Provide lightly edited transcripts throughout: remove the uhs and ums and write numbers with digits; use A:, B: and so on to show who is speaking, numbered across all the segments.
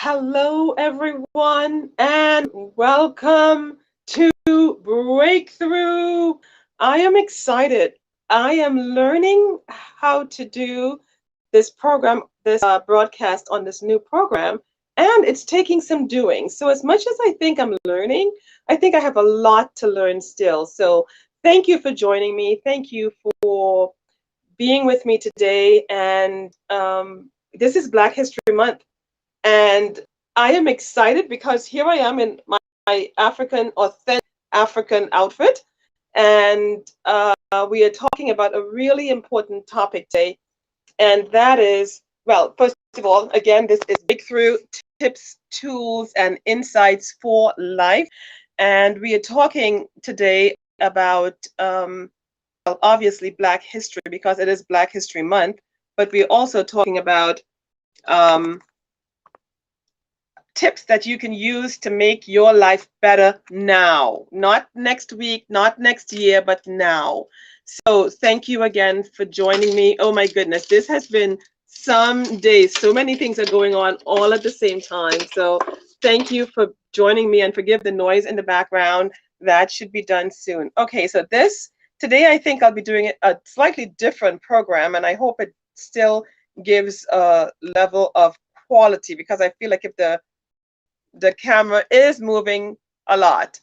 A: Hello, everyone, and welcome to Breakthrough. I am excited. I am learning how to do this program, this broadcast on this new program, and it's taking some doing. So, as much as I think I'm learning, I think I have a lot to learn still. So, thank you for joining me. Thank you for being with me today. And this is Black History Month. And I am excited because here I am in my African, authentic African outfit. And we are talking about a really important topic today. And that is, well, first of all, again, this is Breakthrough Tips, Tools, and Insights for Life. And we are talking today about, well, obviously, Black history because it is Black History Month. But we're also talking about um, tips that you can use to make your life better now, not next week, not next year, but now. So thank you again for joining me. Oh my goodness, this has been some days. So many things are going on all at the same time. So thank you for joining me, and forgive the noise in the background. That should be done soon. Okay, so today I think I'll be doing a slightly different program, and I hope it still gives a level of quality, because I feel like if the camera is moving a lot.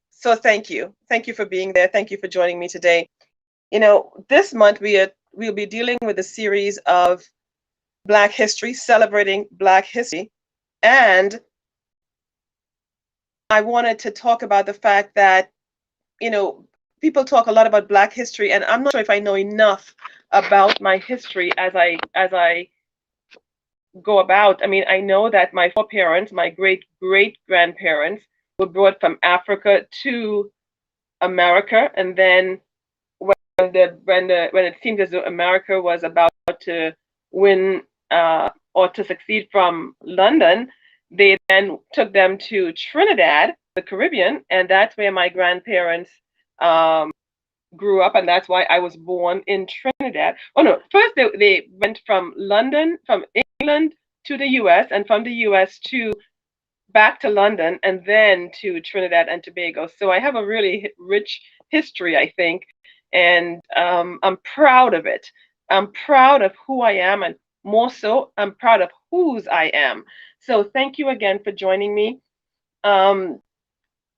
A: So thank you. Thank you for being there. Thank you for joining me today. You know, this month we'll be dealing with a series of Black history, celebrating Black history. And I wanted to talk about the fact that, you know, people talk a lot about Black history, and I'm not sure if I know enough about my history as I go about. I mean, I know that my foreparents, my great great grandparents, were brought from Africa to America, and then when it seemed as though America was about to win or to succeed from London, they then took them to Trinidad, the Caribbean, and that's where my grandparents um, grew up, and that's why I was born in Trinidad. Oh no, first they went from London, from England to the US, and from the US to back to London, and then to Trinidad and Tobago. So I have a really rich history, I think, and I'm proud of it. I'm proud of who I am, and more so, I'm proud of whose I am. So thank you again for joining me. Um,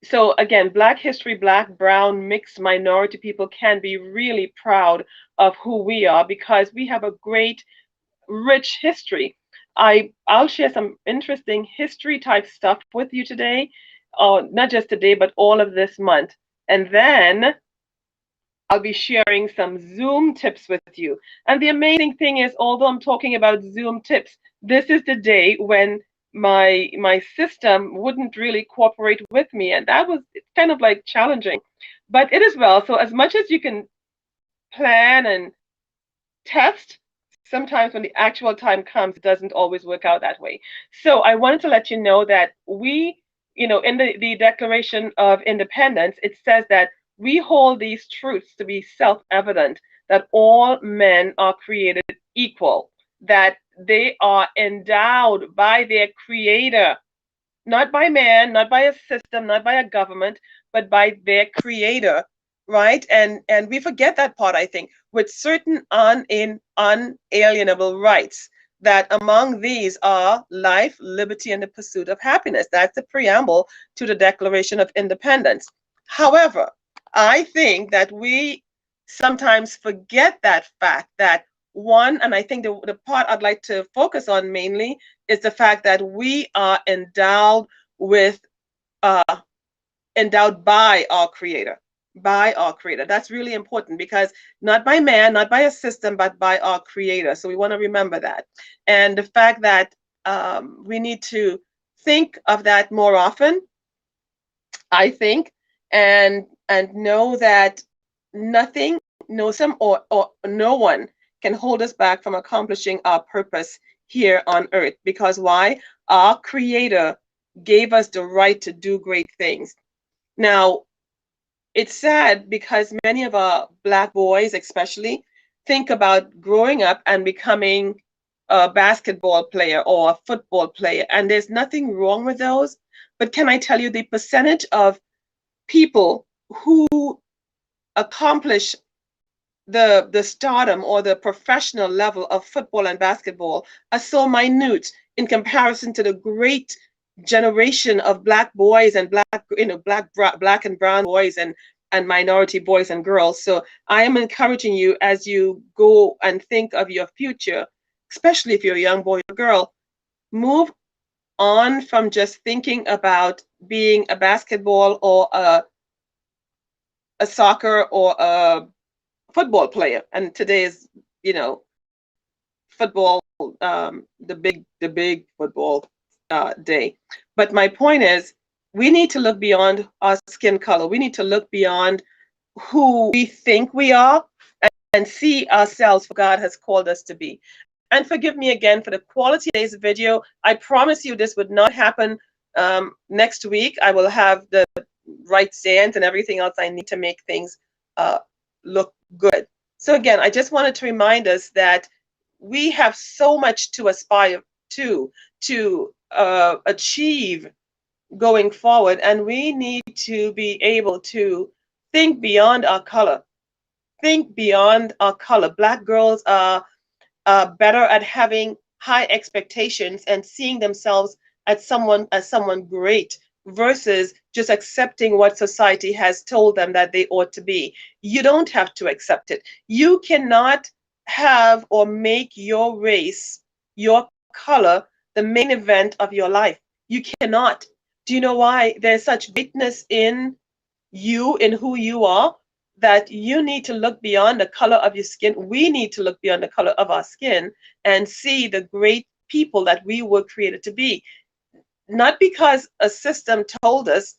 A: so again, Black history, Black, brown, mixed minority people can be really proud of who we are, because we have a great, rich history. I'll share some interesting history type stuff with you today, not just today, but all of this month. And then I'll be sharing some Zoom tips with you. And the amazing thing is, although I'm talking about Zoom tips, this is the day when my system wouldn't really cooperate with me, and that was, it's kind of like challenging, but it is well. So as much as you can plan and test, sometimes when the actual time comes, it doesn't always work out that way. So I wanted to let you know that we, in the Declaration of Independence, it says that we hold these truths to be self-evident, that all men are created equal, that they are endowed by their creator, not by man, not by a system, not by a government, but by their creator, right? And we forget that part, I think, with certain unalienable rights, that among these are life, liberty, and the pursuit of happiness. That's the preamble to the Declaration of Independence. However, I think that we sometimes forget that fact, that one, and I think the part I'd like to focus on mainly is the fact that we are with uh, endowed by our creator, by our creator. That's really important, because not by man, not by a system, but by our creator. So we want to remember that. And the fact that we need to think of that more often, I think, and know that nothing, no some or no one can hold us back from accomplishing our purpose here on earth. Because why? Our creator gave us the right to do great things. Now, it's sad because many of our Black boys especially think about growing up and becoming a basketball player or a football player, and there's nothing wrong with those. But can I tell you the percentage of people who accomplish the stardom or the professional level of football and basketball are so minute in comparison to the great generation of black boys and black and brown boys and minority boys and girls. So I am encouraging you, as you go and think of your future, especially if you're a young boy or girl, move on from just thinking about being a basketball or a soccer or a football player. And today is, football, the big football day. But my point is, we need to look beyond our skin color. We need to look beyond who we think we are and see ourselves for God has called us to be. And forgive me again for the quality of today's video. I promise you this would not happen next week. I will have the right stands and everything else I need to make things look good. So again, I just wanted to remind us that we have so much to aspire to achieve going forward, and we need to be able to think beyond our color. Think beyond our color. Black girls are better at having high expectations and seeing themselves as someone great versus just accepting what society has told them that they ought to be. You don't have to accept it. You cannot have or make your race, your color, the main event of your life. You cannot. Do you know why? There's such greatness in you, in who you are, that you need to look beyond the color of your skin. We need to look beyond the color of our skin and see the great people that we were created to be. Not because a system told us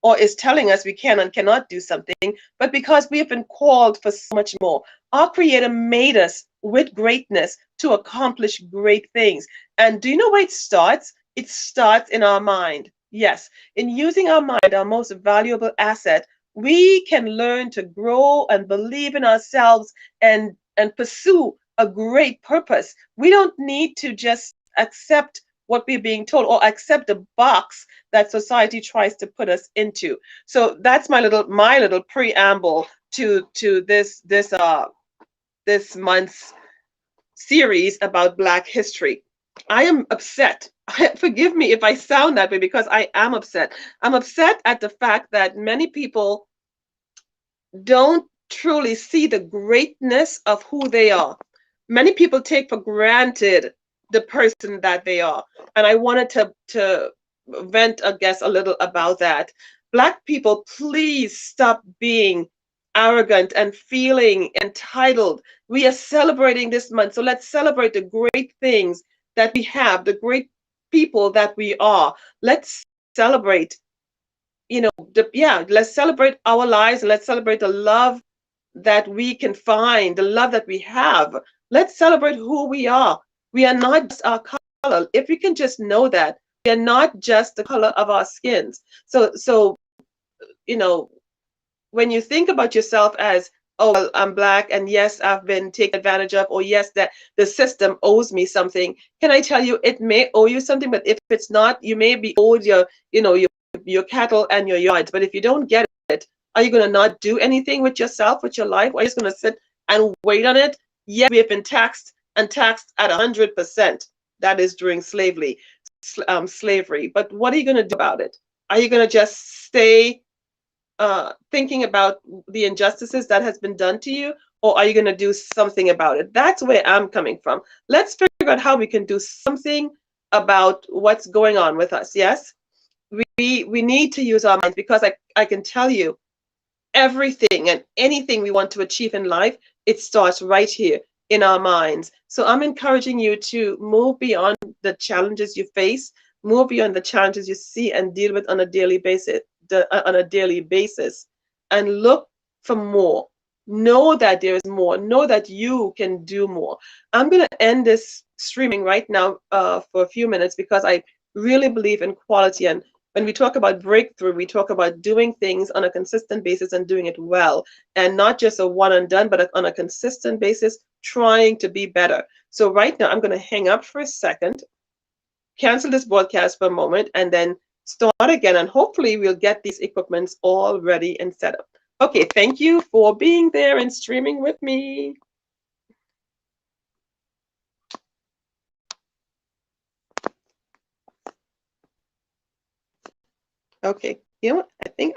A: or is telling us we can and cannot do something, but because we have been called for so much more. Our Creator made us with greatness to accomplish great things. And do you know where it starts? It starts in our mind. Yes, in using our mind, our most valuable asset, we can learn to grow and believe in ourselves and pursue a great purpose. We don't need to just accept what we're being told or accept the box that society tries to put us into. So that's my little preamble to this month's series about Black history. I am upset. Forgive me if I sound that way, because I am upset. I'm upset at the fact that many people don't truly see the greatness of who they are. Many people take for granted the person that they are. And I wanted to vent, I guess, a little about that. Black people, please stop being arrogant and feeling entitled. We are celebrating this month, so let's celebrate the great things that we have, the great people that we are. Let's celebrate, let's celebrate our lives. Let's celebrate the love that we can find, the love that we have. Let's celebrate who we are. We are not just our color. If we can just know that, we are not just the color of our skins. So when you think about yourself as, oh, well, I'm Black, and yes, I've been taken advantage of, or yes, that the system owes me something. Can I tell you, it may owe you something, but if it's not, you may be owed your cattle and your yards. But if you don't get it, are you going to not do anything with yourself, with your life? Or are you just going to sit and wait on it? Yes, we have been taxed and taxed at 100%. That is during slavery. But what are you going to do about it? Are you going to just stay thinking about the injustices that has been done to you, or are you going to do something about it? That's where I'm coming from. Let's figure out how we can do something about what's going on with us. Yes, we need to use our minds, because I can tell you, everything and anything we want to achieve in life, it starts right here in our minds. So I'm encouraging you to move beyond the challenges you face, move beyond the challenges you see and deal with on a daily basis, and look for more. Know that there is more. Know that you can do more. I'm going to end this streaming right now for a few minutes, because I really believe in quality. And when we talk about breakthrough, we talk about doing things on a consistent basis and doing it well, and not just a one and done, but on a consistent basis trying to be better. So right now, I'm going to hang up for a second, cancel this broadcast for a moment, and then start again. And hopefully we'll get these equipments all ready and set up. Okay, thank you for being there and streaming with me. Okay, you know what? I think